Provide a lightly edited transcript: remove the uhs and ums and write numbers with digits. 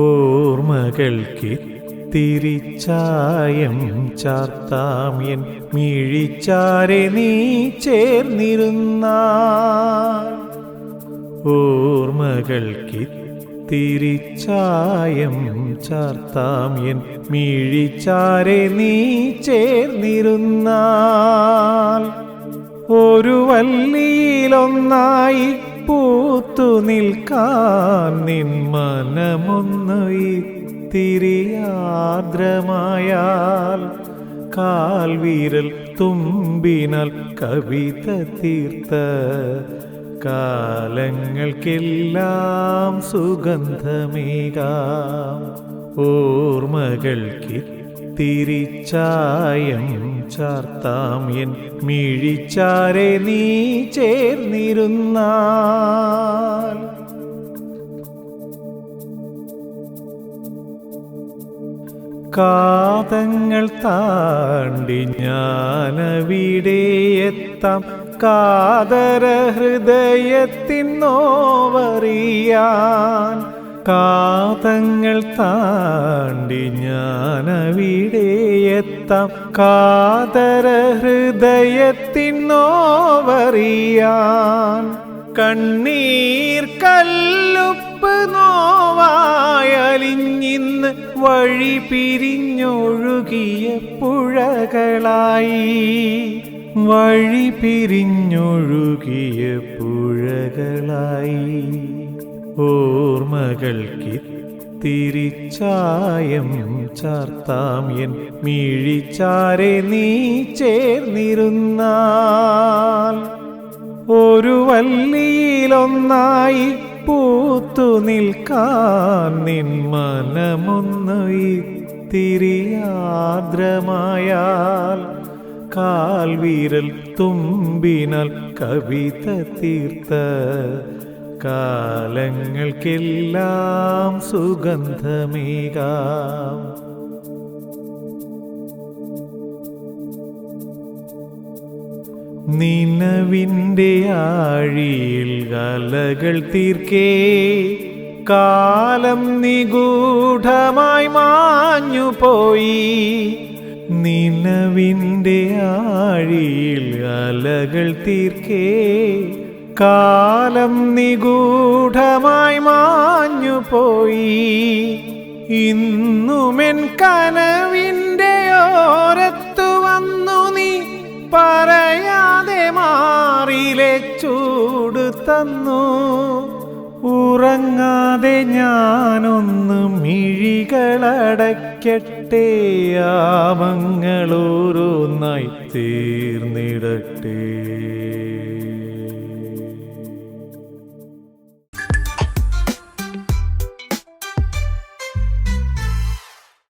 ഓർമ്മകൾക്കിത്തിരി ചായം ചാർത്താം എൻ മിഴിച്ചാരെ നീ ചേർന്നിരുന്നാൽ. ഓർമ്മകൾക്കിത്തിരി ചായം ചാർത്താം എൻ മിഴിച്ചാരെ നീ ചേർന്നിരുന്നാൽ. ഒരു വല്ലിയിലൊന്നായി പൂത്തു നിൽക്കാൻ നിൻ മനമൊന്നു ഇത്തിരി ആർദ്രമായാൽ. കാൽവിരൽ തുമ്പിനാൽ കവിത തീർത്ത കാലങ്ങൾക്കെല്ലാം സുഗന്ധമേകാം. ഓർമ്മകൾക്കിത്തിരി ചായം ചാർത്താം എൻ മിഴിച്ചാരെ നീ ചേർന്നിരുന്നാൽ. കാതങ്ങൾ താണ്ടി ഞാനവിടെ എത്താം കാതര ഹൃദയത്തിൻ നോവറിയാൻ. കാതങ്ങൾ താണ്ടി ഞാനവിടെ എത്താം കാതര ഹൃദയത്തിൻ നോവറിയാൻ. കണ്ണീർ കല്ലുപ്പ് നോവായലിഞ്ഞിന്ന് വഴി പിരിഞ്ഞൊഴുകിയ പുഴകളായി. വഴി പിരിഞ്ഞൊഴുകിയ പുഴകളായി. ഓർമ്മകൾക്കിത്തിരി ചായം ചാർത്താം എൻ മിഴിച്ചാരെ നീ ചേർന്നിരുന്നാൽ. ഒരു വല്ലിയിലൊന്നായി പൂത്തു നിൽക്കാൻ നിൻ മനമൊന്നു ഇത്തിരി ആർദ്രമായാൽ. കാൽവിരൽ തുമ്പിനാൽ കവിത തീർത്ത കാലങ്ങൾക്കെല്ലാം സുഗന്ധമേകാം. നിലവിൻ്റെ ആഴിയിൽ അലകൾ തീർക്കേ കാലം നിഗൂഢമായി മാഞ്ഞുപോയി. നിലവിൻ്റെ ആഴിയിൽ അലകൾ തീർക്കേ കാലം നിഗൂഢമായി മാഞ്ഞുപോയി. ഇന്നുമെൻ കനവിൻ്റെ ഓരത്തു വന്നു നീ പറയാതെ മാറിലെ ചൂട് തന്നു. ഉറങ്ങാതെ ഞാനൊന്ന് മിഴികളടയ്ക്കട്ടെ യാമങ്ങളോരോന്നായി തീർന്നിടട്ടെ.